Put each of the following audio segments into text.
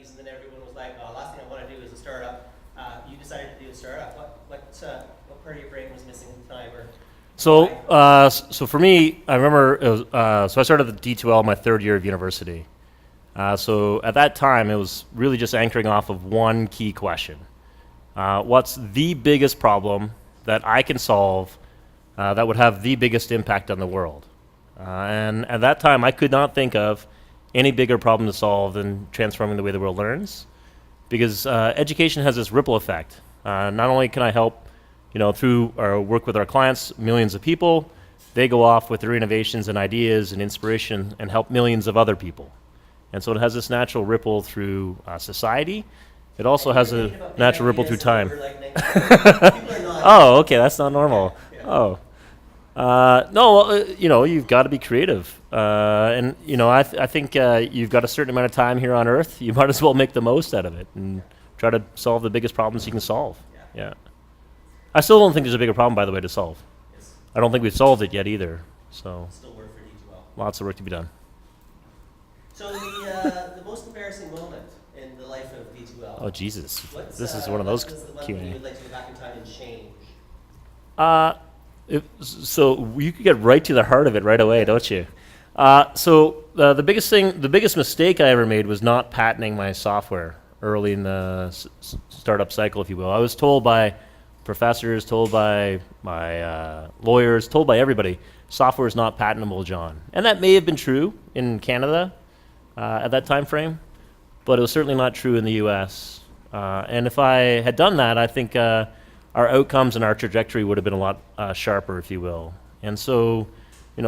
90s, and then everyone was like, oh, last thing I want to do is a startup. You decided to do a startup. What part of your brain was missing at the time? Or So for me, I remember it was, so I started at the D2L my third year of university. So at that time, it was really just anchoring off of one key question. What's the biggest problem that I can solve that would have the biggest impact on the world? And at that time, I could not think of any bigger problem to solve than transforming the way the world learns, because education has this ripple effect. Not only can I help, through our work with our clients, millions of people, they go off with their innovations and ideas and inspiration and help millions of other people. And so it has this natural ripple through society. It also has a natural ripple through time. Oh, okay, that's not normal. Yeah. Oh. No, you've got to be creative. And, I think you've got a certain amount of time here on Earth. You might as well make the most out of it and try to solve the biggest problems you can solve. Yeah. I still don't think there's a bigger problem, by the way, to solve. Yes. I don't think we've solved it yet either. So Still work for D2L. lots of work to be done. So the most embarrassing moment in the life of D2L. Oh, Jesus. This is one of those what's the one Q&A. thing you would like to go back in time and change? So you could get right to the heart of it right away, don't you? So the biggest mistake I ever made was not patenting my software early in the startup cycle, if you will. I was told by professors, told by my lawyers, told by everybody, software is not patentable, John. And that may have been true in Canada at that time frame, but it was certainly not true in the US. And if I had done that, I think our outcomes and our trajectory would have been a lot sharper, if you will. And so,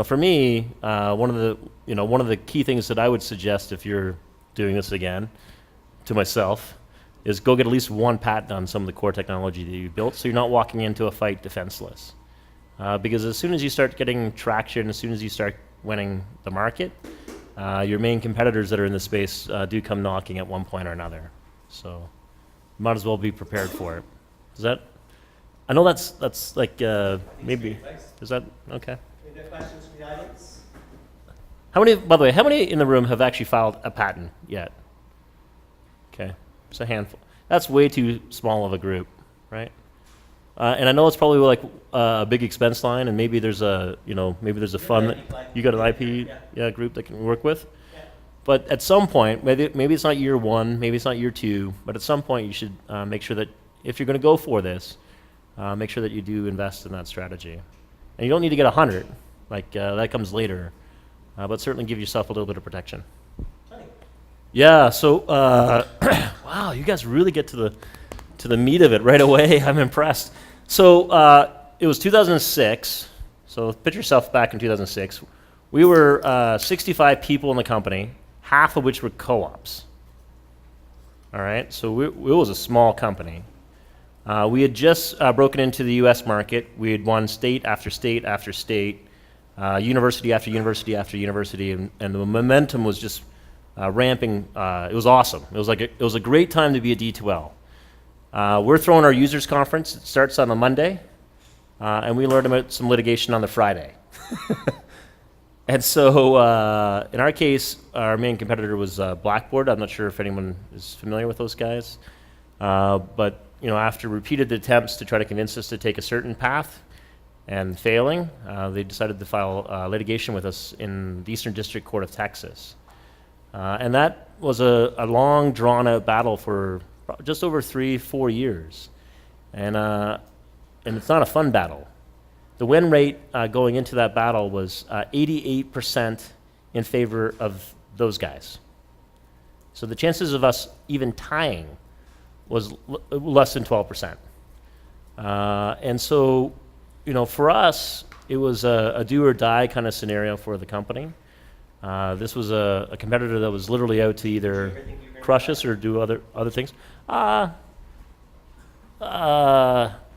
for me, one of the key things that I would suggest if you're doing this again, to myself, is go get at least one patent on some of the core technology that you built, so you're not walking into a fight defenseless. Because as soon as you start getting traction, as soon as you start winning the market, your main competitors that are in the space do come knocking at one point or another. So, might as well be prepared for it. Is that? I know that's like maybe. Is that okay? Any other questions from the audience? By the way, how many in the room have actually filed a patent yet? Okay, it's a handful. That's way too small of a group, right? And I know it's probably like a big expense line, and maybe there's a fund that you got an IP group that can work with. Yeah. But at some point, maybe it's not year one, maybe it's not year two, but at some point you should make sure that if you're going to go for this, make sure that you do invest in that strategy. And you don't need to get 100, that comes later, but certainly give yourself a little bit of protection. Funny. Yeah. So, wow, you guys really get to the meat of it right away. I'm impressed. So it was 2006. So picture yourself back in 2006. We were 65 people in the company, half of which were co-ops. All right. So it was a small company. We had just broken into the U.S. market. We had won state after state after state, university after university after university, and the momentum was just ramping. It was awesome. It was a great time to be a D2L. We're throwing our users conference. It starts on a Monday, and we learned about some litigation on the Friday. And so, in our case, our main competitor was Blackboard. I'm not sure if anyone is familiar with those guys, but after repeated attempts to try to convince us to take a certain path and failing, they decided to file litigation with us in the Eastern District Court of Texas. And that was a long, drawn-out battle for just over 3-4 years. And it's not a fun battle. The win rate going into that battle was 88% in favor of those guys. So the chances of us even tying was less than 12%. And so, for us, it was a do or die kind of scenario for the company. This was a competitor that was literally out to either crush us or do other things. I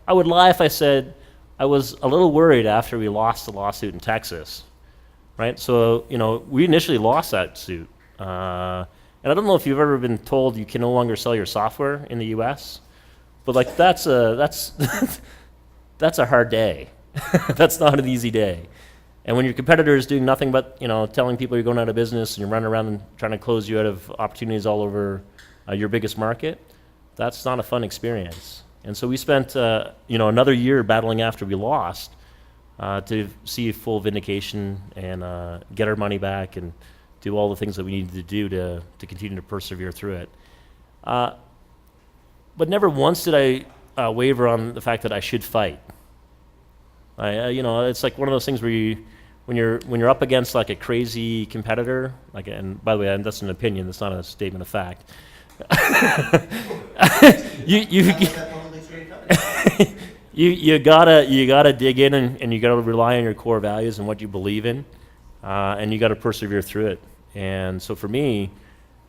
would lie if I said I was a little worried after we lost the lawsuit in Texas, right? So, we initially lost that suit. And I don't know if you've ever been told you can no longer sell your software in the U.S., but that's a hard day. That's not an easy day. And when your competitor is doing nothing but telling people you're going out of business and you're running around and trying to close you out of opportunities all over your biggest market, that's not a fun experience. And so we spent, another year battling after we lost to see full vindication and get our money back and do all the things that we needed to do to continue to persevere through it. But never once did I waver on the fact that I should fight. It's like one of those things where when you're up against like a crazy competitor, and by the way, that's an opinion, that's not a statement of fact. you gotta dig in and you gotta rely on your core values and what you believe in, and you gotta persevere through it. And so for me,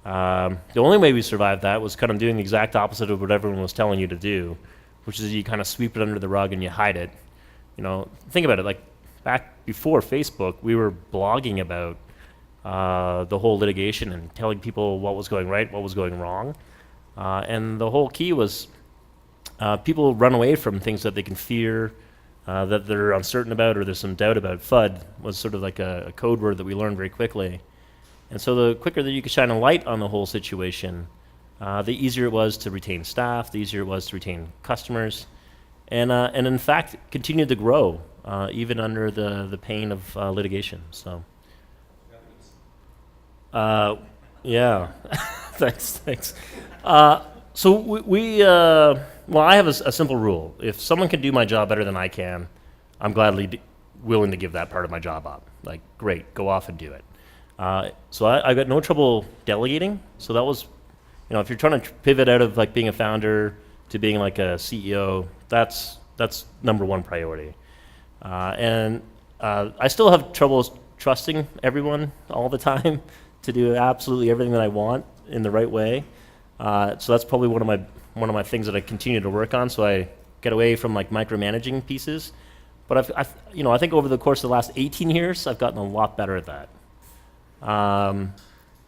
the only way we survived that was kind of doing the exact opposite of what everyone was telling you to do, which is you kind of sweep it under the rug and you hide it. Think about it. Like back before Facebook, we were blogging about the whole litigation and telling people what was going right, what was going wrong. And the whole key was people run away from things that they can fear, that they're uncertain about, or there's some doubt about. FUD was sort of like a code word that we learned very quickly. And so the quicker that you could shine a light on the whole situation, the easier it was to retain staff, the easier it was to retain customers, and in fact continued to grow even under the pain of litigation. So, yeah, thanks. So I have a simple rule. If someone can do my job better than I can, I'm gladly willing to give that part of my job up. Like, great, go off and do it. So I got no trouble delegating. So that was, if you're trying to pivot out of like being a founder to being like a CEO, that's number one priority. And I still have trouble trusting everyone all the time to do absolutely everything that I want in the right way. So that's probably one of my things that I continue to work on. So I get away from like micromanaging pieces. But I think over the course of the last 18 years, I've gotten a lot better at that.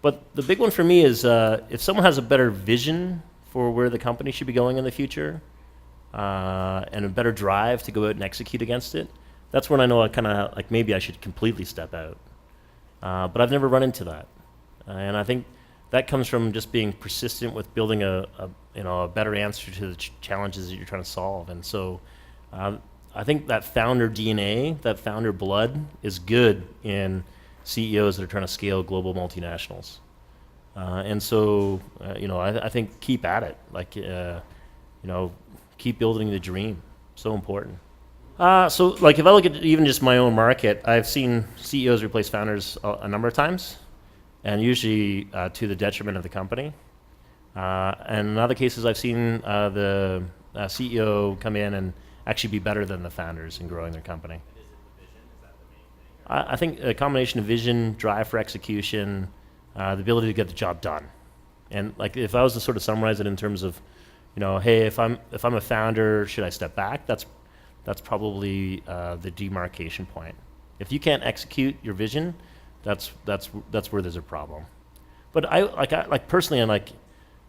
But the big one for me is if someone has a better vision for where the company should be going in the future, and a better drive to go out and execute against it, that's when I know I kind of like maybe I should completely step out. But I've never run into that, and I think that comes from just being persistent with building a better answer to the challenges that you're trying to solve. And so I think that founder DNA, that founder blood, is good in CEOs that are trying to scale global multinationals. And so, I think keep at it. Like, keep building the dream. So important. So, like, if I look at even just my own market, I've seen CEOs replace founders a number of times, and usually to the detriment of the company. And in other cases, I've seen the CEO come in and actually be better than the founders in growing their company. I think a combination of vision, drive for execution, the ability to get the job done. And like, if I was to sort of summarize it in terms of, hey, if I'm a founder, should I step back? That's probably the demarcation point. If you can't execute your vision, that's where there's a problem. But I personally, I'm like,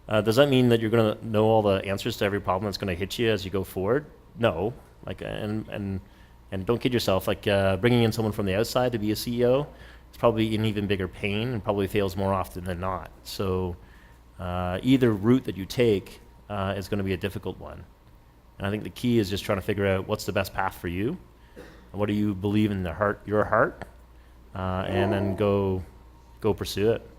does that mean that you're going to know all the answers to every problem that's going to hit you as you go forward? No. Like, and don't kid yourself, like bringing in someone from the outside to be a CEO, it's probably an even bigger pain and probably fails more often than not. So either route that you take is going to be a difficult one. And I think the key is just trying to figure out what's the best path for you, and what do you believe in your heart, and then go pursue it.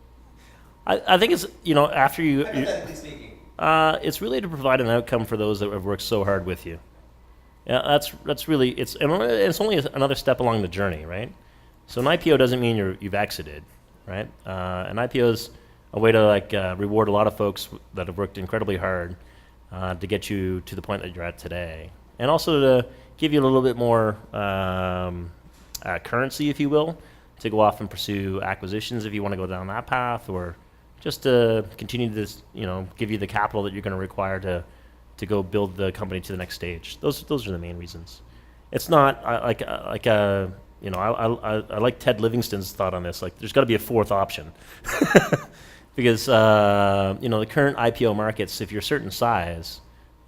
I think it's, after you, Hypothetically speaking. it's really to provide an outcome for those that have worked so hard with you. Yeah, that's really, it's only another step along the journey, right? So an IPO doesn't mean you've exited, right? An IPO is a way to reward a lot of folks that have worked incredibly hard to get you to the point that you're at today, and also to give you a little bit more currency, if you will, to go off and pursue acquisitions if you want to go down that path, or just to continue to give you the capital that you're going to require to go build the company to the next stage. Those are the main reasons. It's not I like Ted Livingston's thought on this. Like, there's got to be a fourth option, because the current IPO markets, if you're a certain size,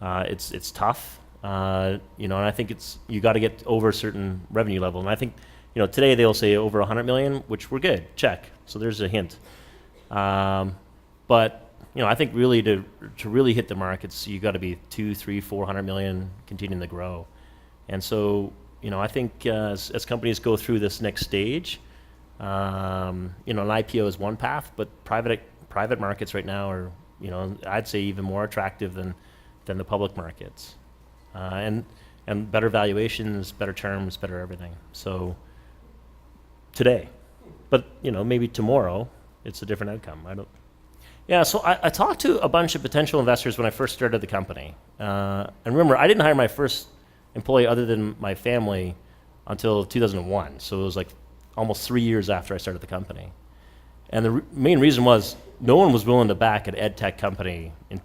it's tough. And I think you got to get over a certain revenue level. And I think today they'll say over 100 million, which we're good. Check. So there's a hint. But I think really to really hit the markets, you got to be 200, 300, 400 million continuing to grow. And so, I think as companies go through this next stage, an IPO is one path, but private markets right now are, I'd say even more attractive than the public markets, and better valuations, better terms, better everything. So today, but maybe tomorrow it's a different outcome. I don't. Yeah, so I talked to a bunch of potential investors when I first started the company, and remember, I didn't hire my first employee other than my family until 2001. So it was like almost 3 years after I started the company. And the main reason was no one was willing to back an ed tech company in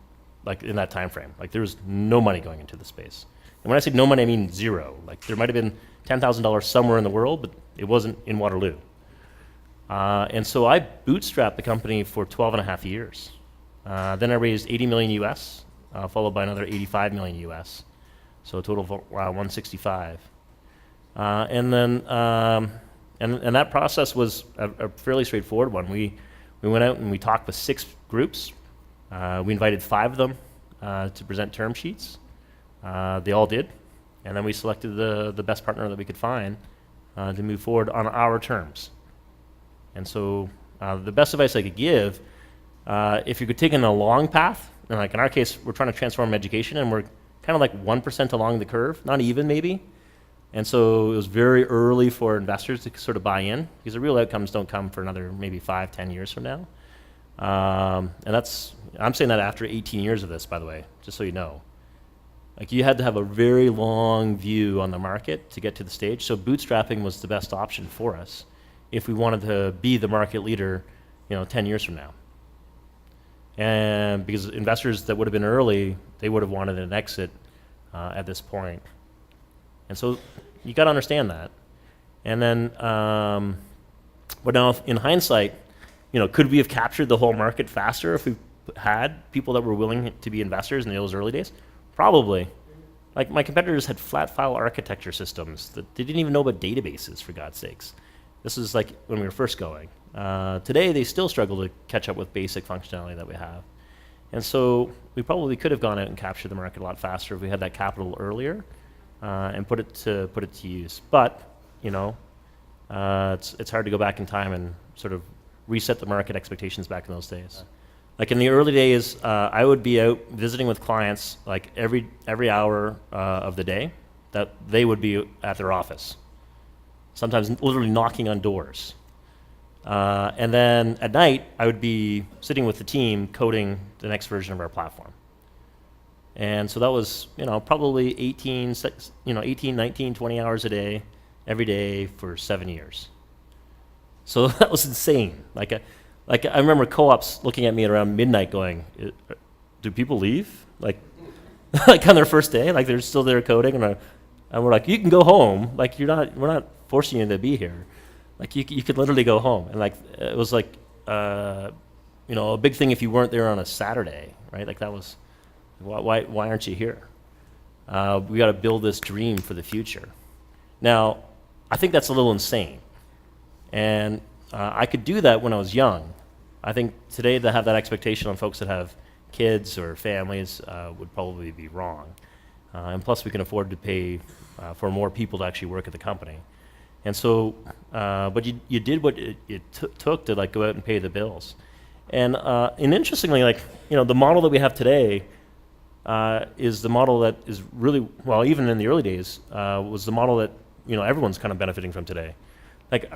that time frame. Like there was no money going into the space. And when I say no money, I mean zero. Like there might have been $10,000 somewhere in the world, but it wasn't in Waterloo. And so I bootstrapped the company for 12 and a half years. Then I raised 80 million US, followed by another 85 million US. So a total of 165. And then and that process was a fairly straightforward one. We went out and we talked with 6 groups. We invited 5 of them to present term sheets. They all did. And then we selected the best partner that we could find to move forward on our terms. And so the best advice I could give, if you're taking a long path, and like in our case, we're trying to transform education and we're kind of like 1% along the curve, not even maybe. And so it was very early for investors to sort of buy in because the real outcomes don't come for another maybe 5, 10 years from now. And I'm saying that after 18 years of this, by the way, just so you know. Like you had to have a very long view on the market to get to the stage. So bootstrapping was the best option for us if we wanted to be the market leader, 10 years from now. And because investors that would have been early, they would have wanted an exit at this point. And so you got to understand that. And then, but now in hindsight, could we have captured the whole market faster if we had people that were willing to be investors in those early days? Probably. Like my competitors had flat file architecture systems that they didn't even know about databases, for God's sakes. This is like when we were first going. Today, they still struggle to catch up with basic functionality that we have. And so we probably could have gone out and captured the market a lot faster if we had that capital earlier and put it to use. But, it's hard to go back in time and sort of reset the market expectations back in those days. Like in the early days, I would be out visiting with clients like every hour of the day that they would be at their office. Sometimes literally knocking on doors. And then at night, I would be sitting with the team coding the next version of our platform. And so that was, probably 18, 19, 20 hours a day, every day for 7 years. So that was insane. Like I remember co-ops looking at me around midnight going, do people leave? Like on their first day, like they're still there coding and we're like, you can go home. Like we're not forcing you to be here. Like you could literally go home. And like, it was like, a big thing if you weren't there on a Saturday, right? Like that was, why aren't you here? We got to build this dream for the future. Now, I think that's a little insane. And I could do that when I was young. I think today to have that expectation on folks that have kids or families would probably be wrong. And plus we can afford to pay for more people to actually work at the company. And so, but you did what it took to like go out and pay the bills. And interestingly, like, the model that we have today is the model that is really, well, even in the early days, was the model that, everyone's kind of benefiting from today. Like,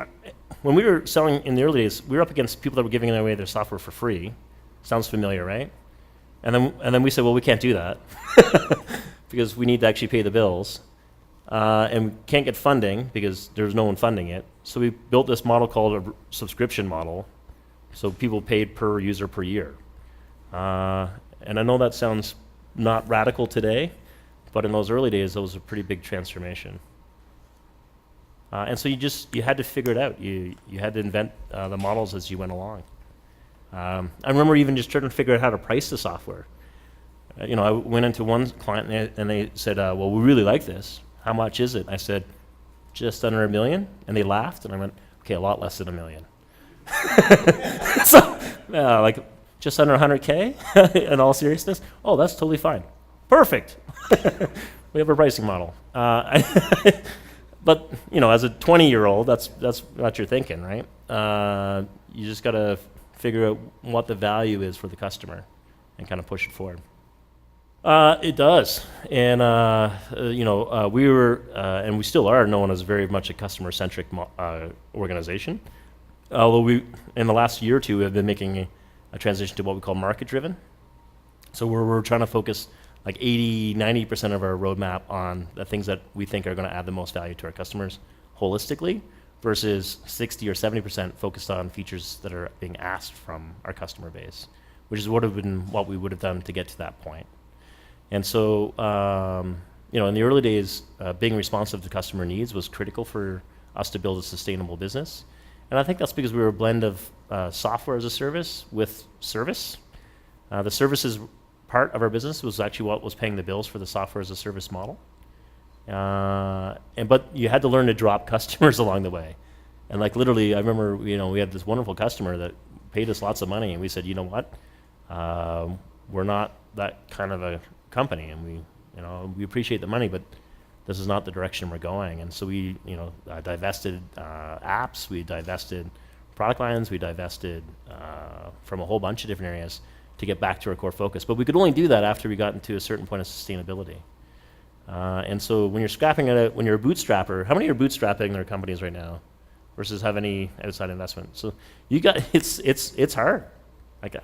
when we were selling in the early days, we were up against people that were giving away their software for free. Sounds familiar, right? And then we said, well, we can't do that because we need to actually pay the bills. And we can't get funding because there's no one funding it. So we built this model called a subscription model. So people paid per user per year. And I know that sounds not radical today, but in those early days, that was a pretty big transformation. And so you had to figure it out. You had to invent the models as you went along. I remember even just trying to figure out how to price the software. I went into one client and they said, well, we really like this. How much is it? I said, just under $1 million. And they laughed and I went, okay, a lot less than $1 million. So, just under 100K in all seriousness? Oh, that's totally fine. Perfect. We have a pricing model. But, as a 20-year-old, that's what you're thinking, right? You just got to figure out what the value is for the customer and kind of push it forward. It does. And, we were, and we still are known as very much a customer-centric organization. Although in the last year or two, have been making a transition to what we call market-driven. So we're trying to focus like 80-90% of our roadmap on the things that we think are going to add the most value to our customers holistically, versus 60 or 70% focused on features that are being asked from our customer base, which is what we would have done to get to that point. And so, in the early days, being responsive to customer needs was critical for us to build a sustainable business. And I think that's because we were a blend of software as a service with service. The services part of our business was actually what was paying the bills for the software as a service model. But you had to learn to drop customers along the way. And like literally, I remember, we had this wonderful customer that paid us lots of money, and we said, you know what, we're not that kind of a company, and we appreciate the money, but this is not the direction we're going. And so we, divested apps, we divested product lines, we divested from a whole bunch of different areas to get back to our core focus. But we could only do that after we got into a certain point of sustainability. And so when you're scrapping it out, when you're a bootstrapper, how many are bootstrapping their companies right now versus have any outside investment? So it's hard. Like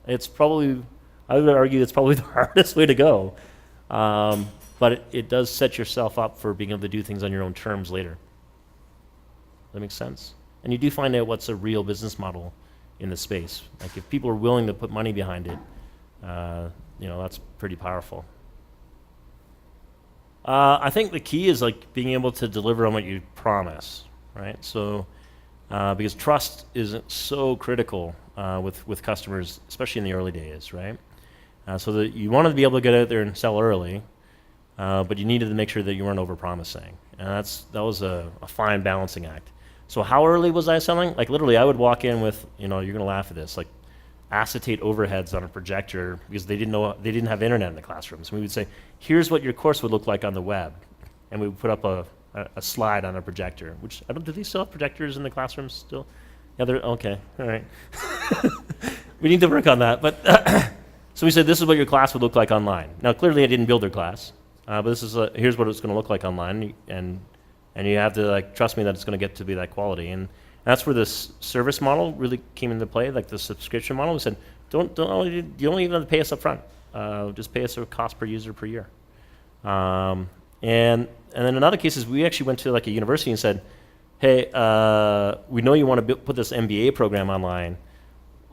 it's probably, I would argue it's probably the hardest way to go. But it does set yourself up for being able to do things on your own terms later. That makes sense? And you do find out what's a real business model in the space. Like if people are willing to put money behind it, that's pretty powerful. I think the key is like being able to deliver on what you promise, right? So, because trust is so critical with customers, especially in the early days, right? So that you wanted to be able to get out there and sell early, but you needed to make sure that you weren't over-promising. And that was a fine balancing act. So how early was I selling? Like literally, I would walk in with, you're going to laugh at this, like acetate overheads on a projector because they didn't have internet in the classrooms. We would say, here's what your course would look like on the web. And we would put up a slide on a projector, which, do they still have projectors in the classrooms still? Yeah, okay, all right. We need to work on that. But so we said, this is what your class would look like online. Now, clearly I didn't build their class, but this is here's what it's going to look like online. And you have to trust me that it's going to get to be that quality. And that's where this service model really came into play, like the subscription model. We said, you don't even have to pay us up front. Just pay us a cost per user per year. And then in other cases, we actually went to a university and said, hey, we know you want to put this MBA program online.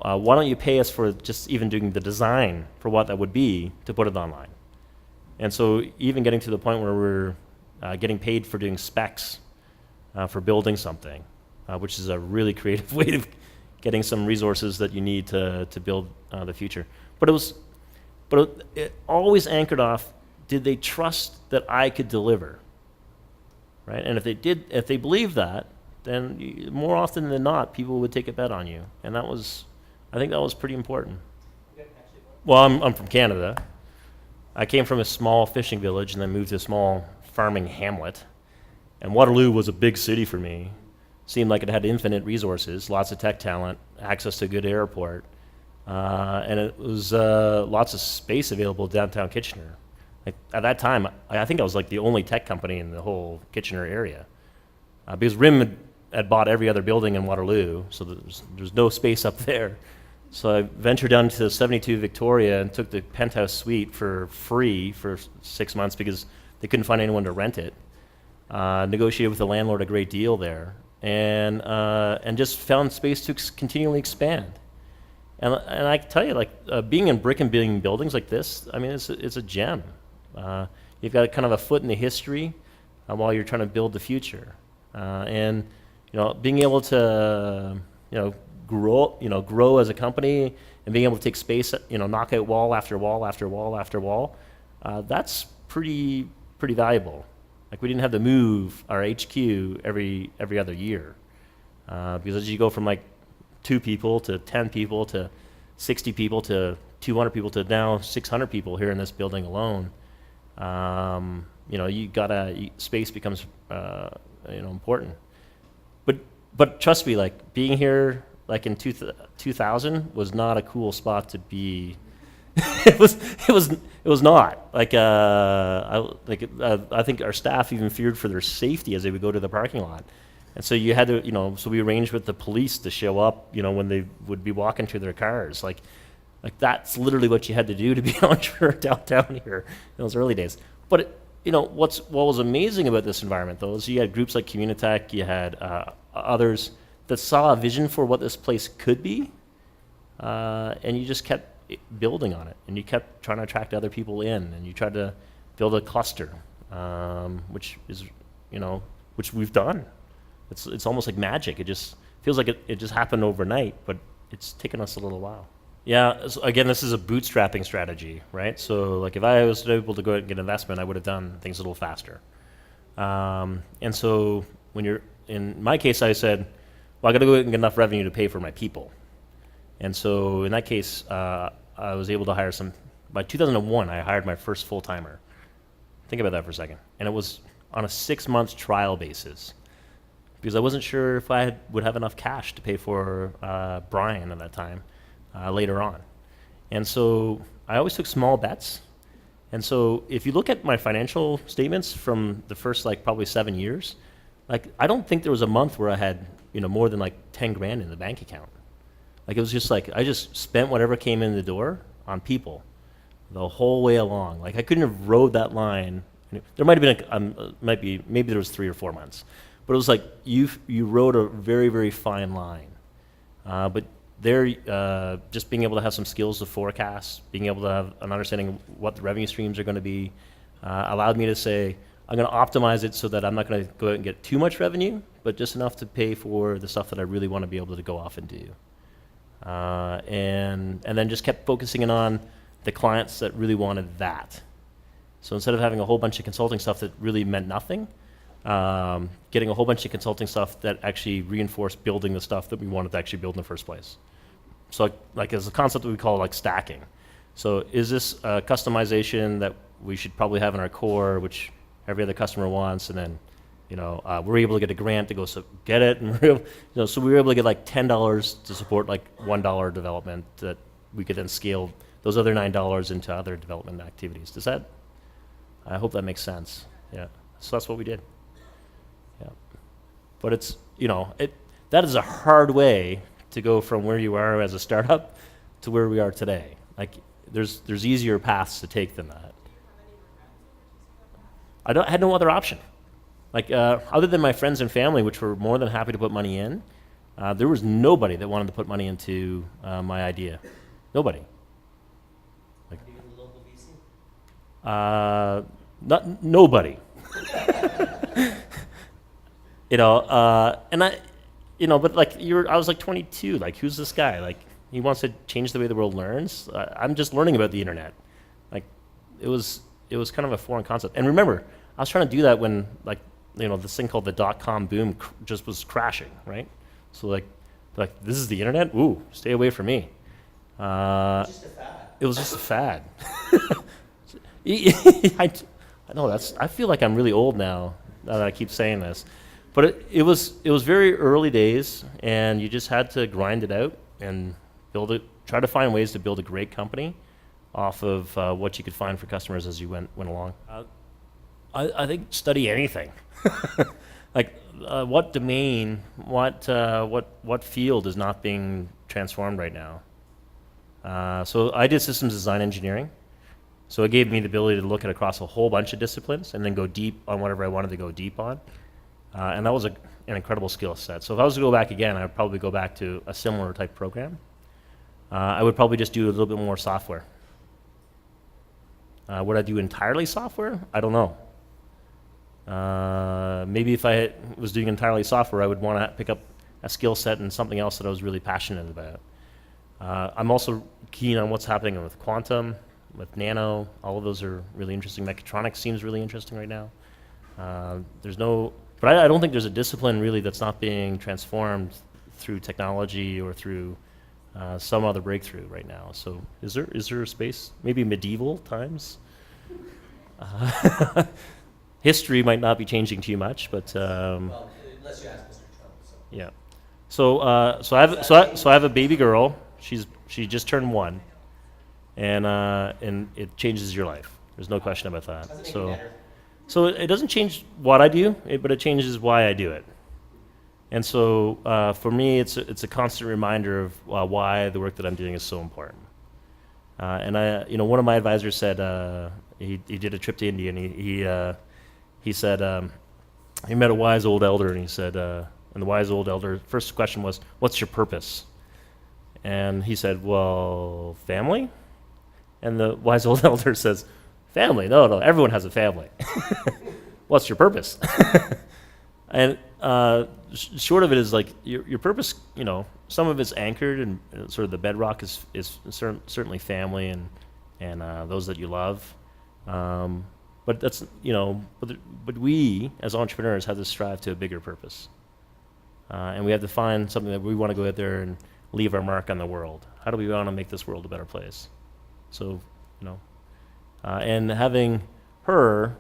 Why don't you pay us for just even doing the design for what that would be to put it online? And so even getting to the point where we're getting paid for doing specs for building something, which is a really creative way of getting some resources that you need to build the future. But it always anchored off, did they trust that I could deliver? Right? And if they believed that, then more often than not, people would take a bet on you. And I think that was pretty important. Well, I'm from Canada. I came from a small fishing village and then moved to a small farming hamlet. And Waterloo was a big city for me. Seemed like it had infinite resources, lots of tech talent, access to a good airport, and it was lots of space available downtown Kitchener. At that time, I think I was the only tech company in the whole Kitchener area, because RIM had bought every other building in Waterloo, so there's no space up there. So I ventured down to 72 Victoria and took the penthouse suite for free for 6 months because they couldn't find anyone to rent it. Negotiated with the landlord a great deal there, and just found space to continually expand. And I can tell you, being in brick and building buildings like this, I mean, it's a gem. You've got kind of a foot in the history while you're trying to build the future, and being able to grow as a company and being able to take space, knock out wall after wall after wall after wall, that's pretty valuable. We didn't have to move our HQ every other year, because as you go from 2 people to 10 people to 60 people to 200 people to now 600 people here in this building alone, space becomes, important. But trust me, like being here, like in 2000 was not a cool spot to be. it was not like I think our staff even feared for their safety as they would go to the parking lot, and so you had to, so we arranged with the police to show up, when they would be walking to their cars, like that's literally what you had to do to be an entrepreneur downtown here in those early days. But what was amazing about this environment though is you had groups like Communitech, you had others that saw a vision for what this place could be, and you just kept building on it, and you kept trying to attract other people in, and you tried to build a cluster, which we've done. It's almost like magic. It just feels like it just happened overnight, but it's taken us a little while. Yeah, so again, this is a bootstrapping strategy, right? So like if I was able to go out and get investment, I would have done things a little faster. And so in my case, I said, well, I got to go out and get enough revenue to pay for my people. And so in that case, I was able to hire by 2001, I hired my first full-timer. Think about that for a second. And it was on a 6-month trial basis because I wasn't sure if I would have enough cash to pay for Brian at that time later on. And so I always took small bets. And so if you look at my financial statements from the first probably 7 years, I don't think there was a month where I had more than 10 grand in the bank account. It was just I just spent whatever came in the door on people the whole way along. I couldn't have rode that line. There might have been maybe there was 3 or 4 months, but it was you rode a very, very fine line. But there, just being able to have some skills to forecast, being able to have an understanding of what the revenue streams are going to be, allowed me to say, I'm going to optimize it so that I'm not going to go out and get too much revenue, but just enough to pay for the stuff that I really want to be able to go off and do. And then just kept focusing in on the clients that really wanted that. So instead of having a whole bunch of consulting stuff that really meant nothing, getting a whole bunch of consulting stuff that actually reinforced building the stuff that we wanted to actually build in the first place. So as a concept that we call stacking. So is this a customization that we should probably have in our core, which every other customer wants, and then we're able to get a grant to go get it, and so we were able to get $10 to support $1 development that we could then scale those other $9 into other development activities. I hope that makes sense. Yeah, so that's what we did. Yeah, but it's that is a hard way to go from where you are as a startup to where we are today. There's easier paths to take than that. I had no other option. Other than my friends and family, which were more than happy to put money in, there was nobody that wanted to put money into my idea. Nobody. Do you have a local VC? Nobody. And but I was 22. Who's this guy? He wants to change the way the world learns. I'm just learning about the internet. It was kind of a foreign concept. And remember, I was trying to do that when this thing called the .com boom just was crashing, right? So this is the internet? Ooh, stay away from me. Just a fad. It was just a fad. I feel like I'm really old now that I keep saying this. But it was very early days, and you just had to grind it out and build it, try to find ways to build a great company off of what you could find for customers as you went along. I think study anything. What domain, what field is not being transformed right now? So I did systems design engineering. So it gave me the ability to look at across a whole bunch of disciplines and then go deep on whatever I wanted to go deep on. And that was an incredible skill set. So if I was to go back again, I would probably go back to a similar type program. I would probably just do a little bit more software. Would I do entirely software? I don't know. Maybe if I was doing entirely software, I would want to pick up a skill set and something else that I was really passionate about. I'm also keen on what's happening with quantum, with nano. All of those are really interesting. Mechatronics seems really interesting right now. But I don't think there's a discipline really that's not being transformed through technology or through some other breakthrough right now. So is there a space? Maybe medieval times? History might not be changing too much, but Well, unless you ask Mr. Trump, so. yeah. So I have a baby girl. She just turned 1, and it changes your life. There's no question about that. Doesn't make it So better. so it doesn't change what I do, but it changes why I do it. And so for me, it's a constant reminder of why the work that I'm doing is so important. And one of my advisors said he did a trip to India, and he said he met a wise old elder, and he said, and the wise old elder, first question was, "What's your purpose?" And he said, "Well, family." And the wise old elder says, "Family? No, everyone has a family. What's your purpose?" And short of it is like your purpose. Some of it's anchored, and sort of the bedrock is certainly family and those that you love. But that's but we as entrepreneurs have to strive to a bigger purpose, and we have to find something that we want to go out there and leave our mark on the world. How do we want to make this world a better place? So and having her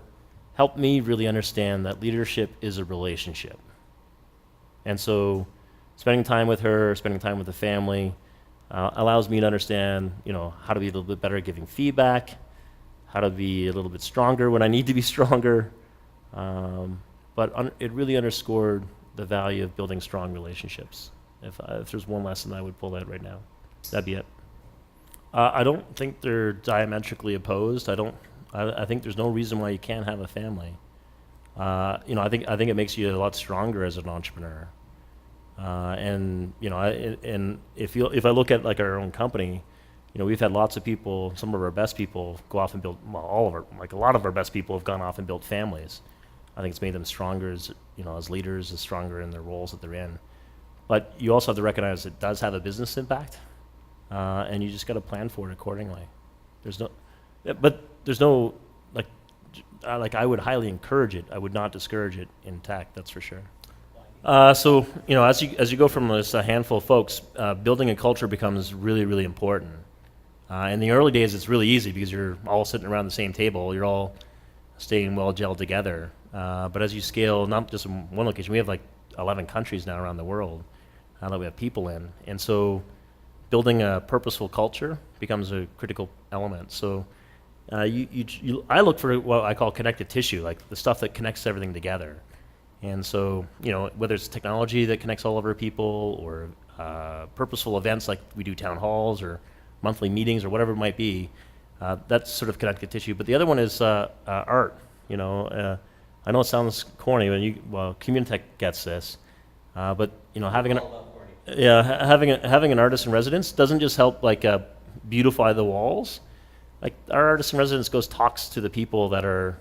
helped me really understand that leadership is a relationship. And so spending time with her, spending time with the family, allows me to understand, how to be a little bit better at giving feedback, how to be a little bit stronger when I need to be stronger. But it really underscored the value of building strong relationships. If there's one lesson I would pull out right now, that'd be it. I don't think they're diametrically opposed. I think there's no reason why you can't have a family. I think it makes you a lot stronger as an entrepreneur. And if I look at like our own company, we've had lots of people, some of our best people go off and build. Well, a lot of our best people have gone off and built families. I think it's made them stronger as leaders, as stronger in their roles that they're in. But you also have to recognize it does have a business impact, and you just got to plan for it accordingly. There's no like I would highly encourage it. I would not discourage it in tech. That's for sure. As you go from this handful of folks, building a culture becomes really, really important. In the early days, it's really easy because you're all sitting around the same table. You're all staying well gelled together. But as you scale, not just in one location, we have like 11 countries now around the world that we have people in, and so building a purposeful culture becomes a critical element. So. I look for what I call connective tissue, like the stuff that connects everything together. And so, whether it's technology that connects all of our people, or purposeful events like we do town halls or monthly meetings or whatever it might be, that's sort of connective tissue. But the other one is art. I know it sounds corny, but Communitech gets this. But having having an artist in residence doesn't just help beautify the walls. Like our artist in residence talks to the people that are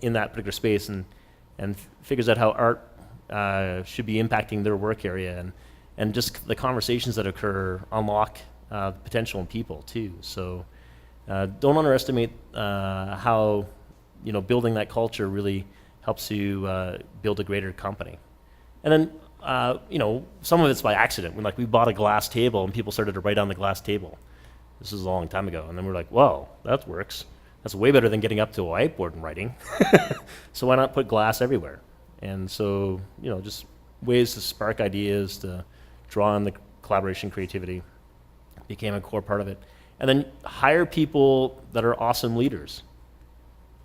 in that particular space and figures out how art should be impacting their work area, and just the conversations that occur unlock potential in people too. So don't underestimate how building that culture really helps you build a greater company. And then some of it's by accident. When we bought a glass table and people started to write on the glass table. This is a long time ago. And then we're like, whoa, that works. That's way better than getting up to a whiteboard and writing. So why not put glass everywhere? And so, just ways to spark ideas, to draw on the collaboration, creativity became a core part of it. And then hire people that are awesome leaders.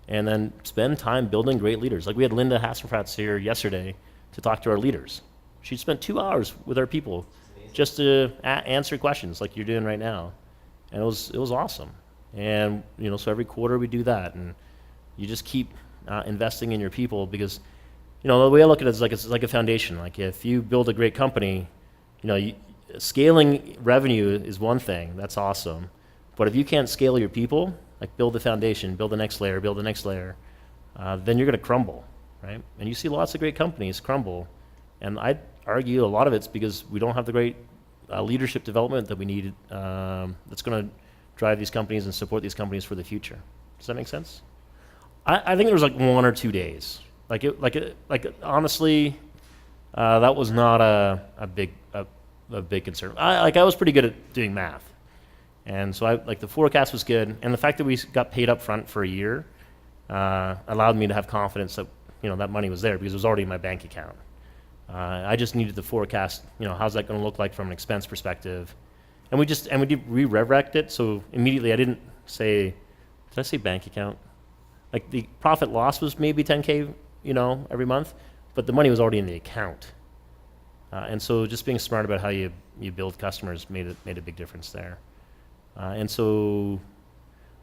And then spend time building great leaders. Like we had Linda Hasselfratz here yesterday to talk to our leaders. She spent 2 hours with our people just to answer questions like you're doing right now. And it was awesome. And so every quarter we do that, and you just keep investing in your people, because the way I look at it is it's like a foundation. Like if you build a great company, scaling revenue is one thing. That's awesome. But if you can't scale your people, build the foundation, build the next layer, then you're going to crumble, right? And you see lots of great companies crumble, and I'd argue a lot of it's because we don't have the great leadership development that we need that's going to drive these companies and support these companies for the future. Does that make sense? I think there was 1 or 2 days. Honestly, that was not a big a big concern. I was pretty good at doing math. And so the forecast was good. And the fact that we got paid up front for a year allowed me to have confidence that, that money was there because it was already in my bank account. I just needed to forecast, how's that going to look like from an expense perspective. And we rev-rec'd it. So immediately I didn't say, did I say bank account? Like the profit loss was maybe 10K, every month, but the money was already in the account. And so just being smart about how you build customers made a big difference there. And so,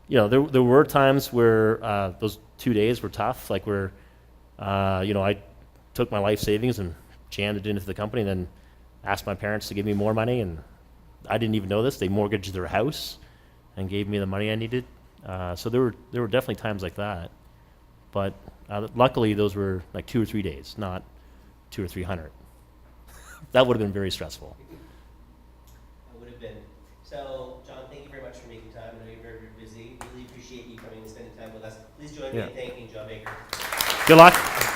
there were times where those 2 days were tough, like where, I took my life savings and jammed it into the company and then asked my parents to give me more money. And I didn't even know this. They mortgaged their house and gave me the money I needed. So there were definitely times like that. But luckily, those were like 2 or 3 days, not 200 or 300. That would have been very stressful. It would have been. So, John, thank you very much for making time. I know you're very, very busy. Really appreciate you coming and spending time with us. Please join me in thanking John Baker. Good luck.